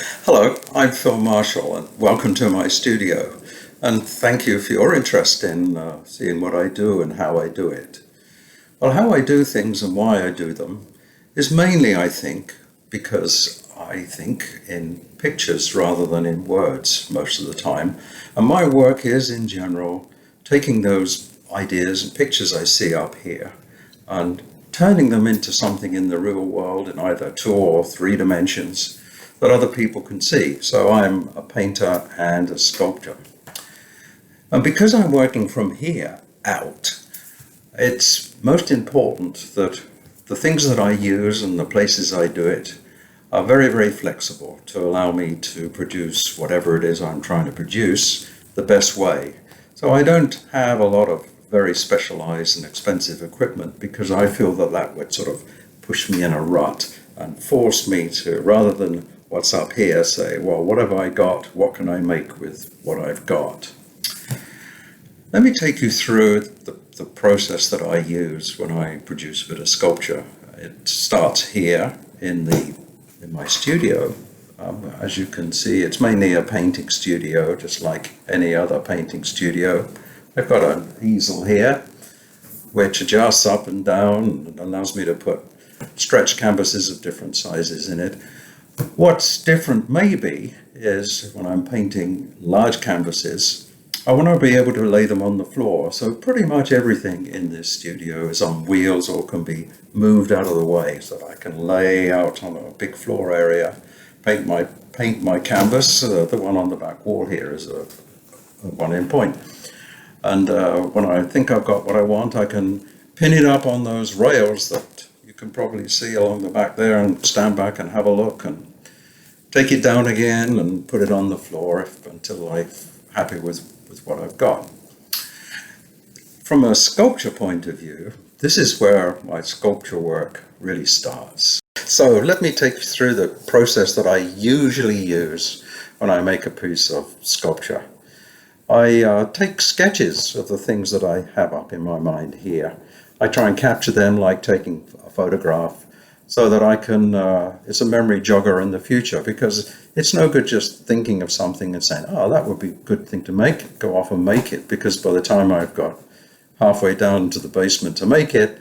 Hello, I'm Phil Marshall, and welcome to my studio. And thank you for your interest in seeing what I do and how I do it. Well, how I do things and why I do them is mainly, I think, because I think in pictures rather than in words most of the time. And my work is, in general, taking those ideas and pictures I see up here and turning them into something in the real world in either 2 or 3 dimensions that other people can see. So I'm a painter and a sculptor. And because I'm working from here out, it's most important that the things that I use and the places I do it are very, very flexible to allow me to produce whatever it is I'm trying to produce the best way. So I don't have a lot of very specialized and expensive equipment because I feel that that would sort of push me in a rut and force me to, rather than what's up here, say, well, what have I got? What can I make with what I've got? Let me take you through the process that I use when I produce a bit of sculpture. It starts here in my studio. As you can see, it's mainly a painting studio, just like any other painting studio. I've got an easel here, which adjusts up and down and allows me to put stretch canvases of different sizes in it. What's different maybe is when I'm painting large canvases, I want to be able to lay them on the floor. So pretty much everything in this studio is on wheels or can be moved out of the way so that I can lay out on a big floor area, paint my canvas. The one on the back wall here is a one in point. And when I think I've got what I want, I can pin it up on those rails that you can probably see along the back there and stand back and have a look and take it down again and put it on the floor until I'm happy with what I've got. From a sculpture point of view, this is where my sculpture work really starts. So let me take you through the process that I usually use when I make a piece of sculpture. I take sketches of the things that I have up in my mind here. I try and capture them like taking a photograph so that I can, it's a memory jogger in the future, because it's no good just thinking of something and saying, oh, that would be a good thing to make, go off and make it, because by the time I've got halfway down to the basement to make it,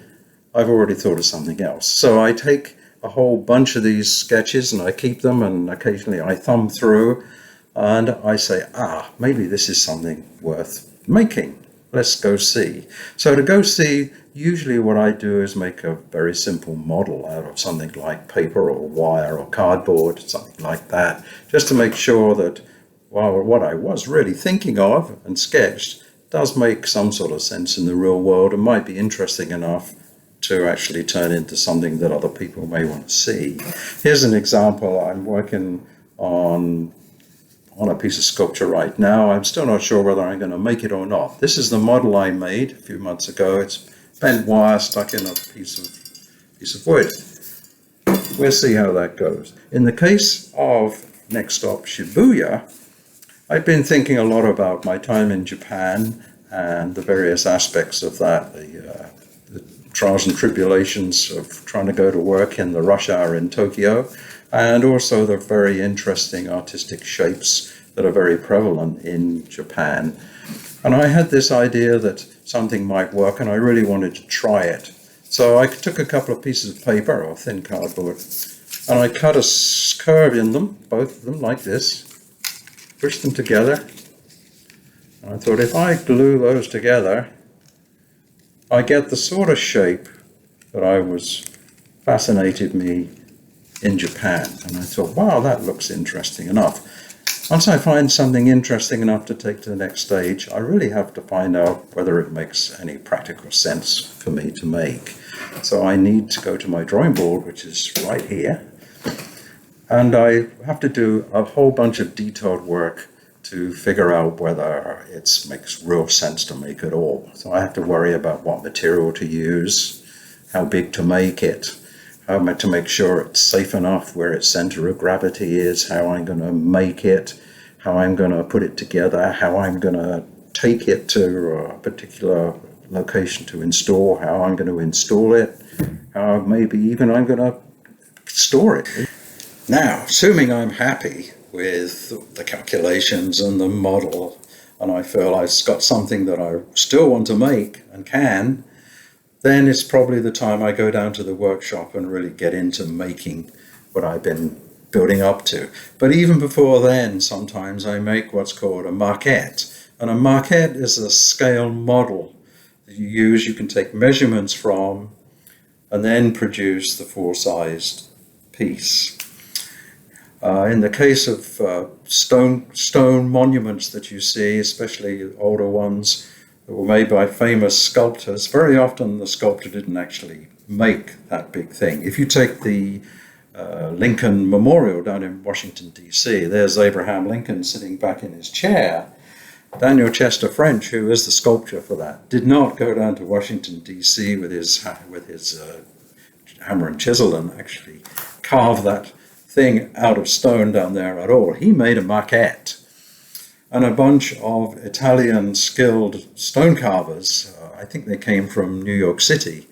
I've already thought of something else. So I take a whole bunch of these sketches and I keep them, and occasionally I thumb through and I say, maybe this is something worth making. Let's go see. So to go see, usually what I do is make a very simple model out of something like paper or wire or cardboard, something like that, just to make sure that what I was really thinking of and sketched does make some sort of sense in the real world and might be interesting enough to actually turn into something that other people may want to see. Here's an example. I'm working on a piece of sculpture right now. I'm still not sure whether I'm going to make it or not. This is the model I made a few months ago. It's bent wire stuck in a piece of wood. We'll see how that goes. In the case of Next Stop Shibuya, I've been thinking a lot about my time in Japan and the various aspects of that, the trials and tribulations of trying to go to work in the rush hour in Tokyo, and also the very interesting artistic shapes that are very prevalent in Japan. And I had this idea that something might work, and I really wanted to try it. So I took a couple of pieces of paper or thin cardboard, and I cut a curve in them, both of them like this, pushed them together. And I thought, if I glue those together, I get the sort of shape that fascinated me in Japan. And I thought, wow, that looks interesting enough. Once I find something interesting enough to take to the next stage, I really have to find out whether it makes any practical sense for me to make. So I need to go to my drawing board, which is right here, and I have to do a whole bunch of detailed work to figure out whether it makes real sense to make at all. So I have to worry about what material to use, how big to make it, how to make sure it's safe enough where its center of gravity is, how I'm going to make it, how I'm going to put it together, how I'm going to take it to a particular location to install, how I'm going to install it, how maybe even I'm going to store it. Now, assuming I'm happy with the calculations and the model, and I feel I've got something that I still want to make and can, then it's probably the time I go down to the workshop and really get into making what I've been building up to. But even before then, sometimes I make what's called a maquette. And a maquette is a scale model that you can take measurements from and then produce the full-sized piece. In the case of stone monuments that you see, especially older ones that were made by famous sculptors, very often the sculptor didn't actually make that big thing. If you take the Lincoln Memorial down in Washington, D.C., there's Abraham Lincoln sitting back in his chair. Daniel Chester French, who is the sculptor for that, did not go down to Washington, D.C. with his hammer and chisel and actually carve that thing out of stone down there at all. He made a maquette. And a bunch of Italian skilled stone carvers, I think they came from New York City,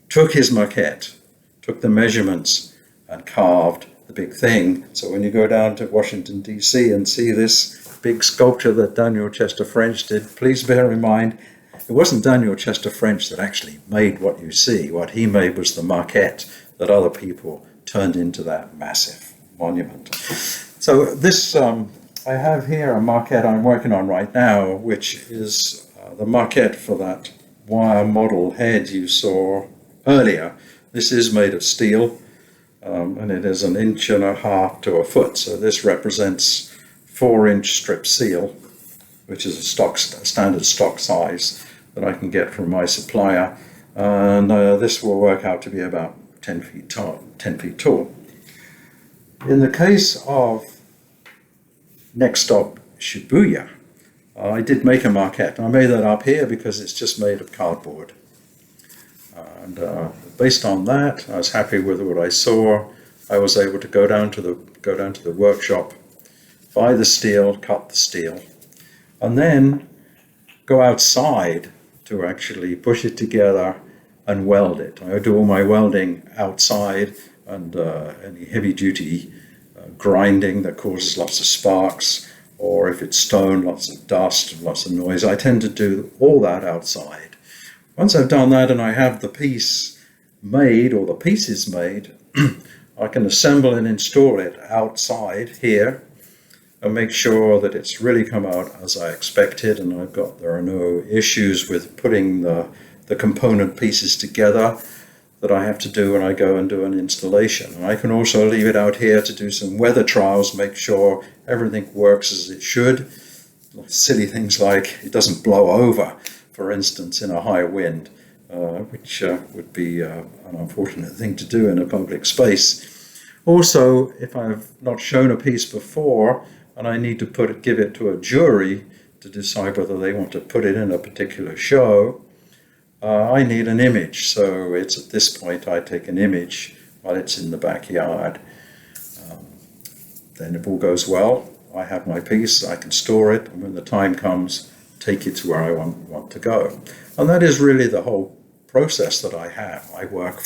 took his maquette, took the measurements, and carved the big thing. So when you go down to Washington, D.C. and see this big sculpture that Daniel Chester French did, please bear in mind, it wasn't Daniel Chester French that actually made what you see. What he made was the maquette that other people turned into that massive monument. So this, I have here a maquette I'm working on right now, which is the maquette for that wire model head you saw earlier. This is made of steel, and it is 1.5 inches to a foot. So this represents 4-inch strip steel, which is a standard stock size that I can get from my supplier. And this will work out to be about 10 feet tall. In the case of next stop Shibuya, I did make a maquette. I made that up here because it's just made of cardboard. And based on that, I was happy with what I saw. I was able to go down to the workshop, buy the steel, cut the steel, and then go outside to actually push it together and weld it. I do all my welding outside, and any heavy-duty grinding that causes lots of sparks, or if it's stone, lots of dust and lots of noise. I tend to do all that outside. Once I've done that and I have the piece made, or the pieces made, I can assemble and install it outside here and make sure that it's really come out as I expected, and there are no issues with putting the component pieces together that I have to do when I go and do an installation. And I can also leave it out here to do some weather trials, make sure everything works as it should. Silly things like it doesn't blow over, for instance, in a high wind, which would be an unfortunate thing to do in a public space. Also, if I've not shown a piece before and I need to give it to a jury to decide whether they want to put it in a particular show, I need an image. So it's at this point I take an image while it's in the backyard. Then if all goes well, I have my piece, I can store it, and when the time comes, take it to where I want to go. And that is really the whole process that I have. I work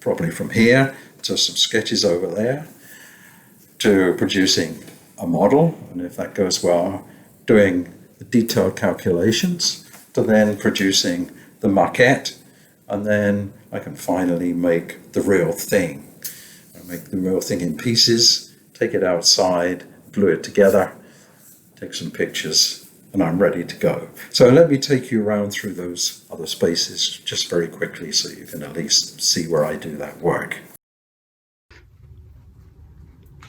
probably from here to some sketches over there, to producing a model, and if that goes well, doing the detailed calculations, to then producing the maquette, and then I can finally make the real thing. I make the real thing in pieces, take it outside, glue it together, take some pictures, and I'm ready to go. So let me take you around through those other spaces just very quickly so you can at least see where I do that work.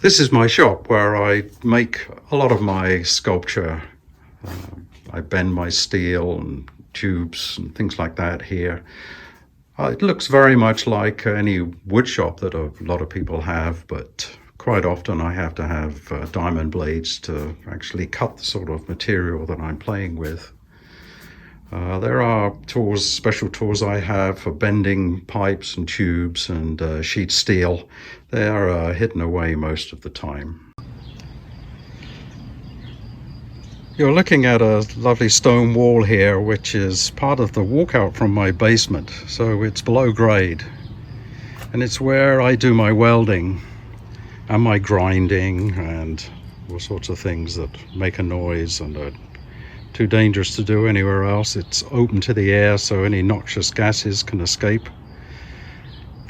This is my shop where I make a lot of my sculpture. I bend my steel and tubes and things like that here. It looks very much like any wood shop that a lot of people have, but quite often I have to have diamond blades to actually cut the sort of material that I'm playing with. There are tools, special tools I have for bending pipes and tubes and sheet steel. They are hidden away most of the time. You're looking at a lovely stone wall here, which is part of the walkout from my basement, so it's below grade. And it's where I do my welding. and my grinding and all sorts of things that make a noise and are too dangerous to do anywhere else. It's open to the air, so any noxious gases can escape.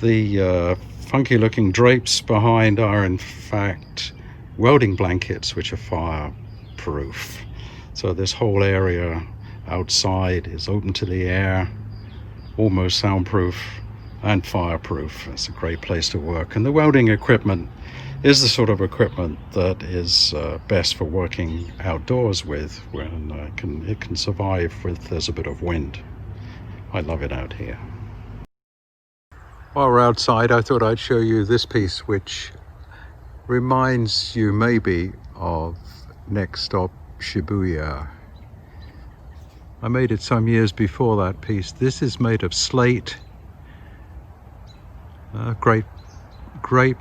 The funky looking drapes behind are in fact welding blankets, which are fireproof. So this whole area outside is open to the air, almost soundproof and fireproof. It's a great place to work, and the welding equipment is the sort of equipment that is best for working outdoors with, when it can survive if there's a bit of wind. I love it out here. While we're outside, I thought I'd show you this piece, which reminds you maybe of Next Stop Shibuya. I made it some years before that piece. This is made of slate. Great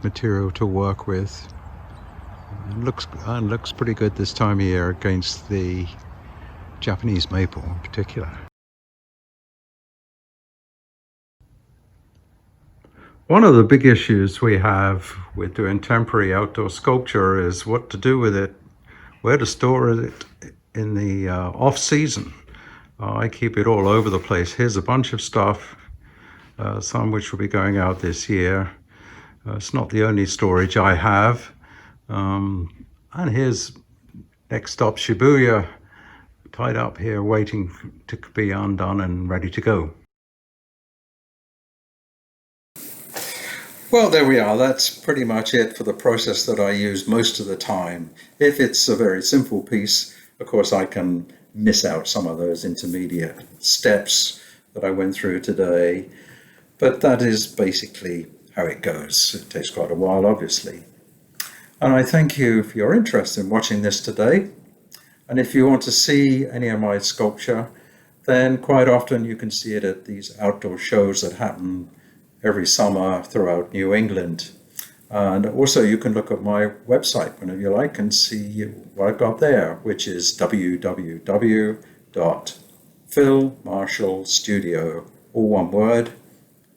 material to work with. It looks pretty good this time of year against the Japanese maple in particular. One of the big issues we have with doing temporary outdoor sculpture is what to do with it, where to store it in the off season. I keep it all over the place. Here's a bunch of stuff, some which will be going out this year. It's not the only storage I have. And here's Next Stop Shibuya, tied up here waiting to be undone and ready to go. Well, there we are. That's pretty much it for the process that I use most of the time. If it's a very simple piece, of course, I can miss out some of those intermediate steps that I went through today. But that is basically how it goes. It takes quite a while, obviously. And I thank you for your interest in watching this today. And if you want to see any of my sculpture, then quite often you can see it at these outdoor shows that happen every summer throughout New England. And also you can look at my website whenever you like and see what I've got there, which is www.philmarshallstudio, all one word,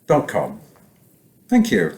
.com. Thank you.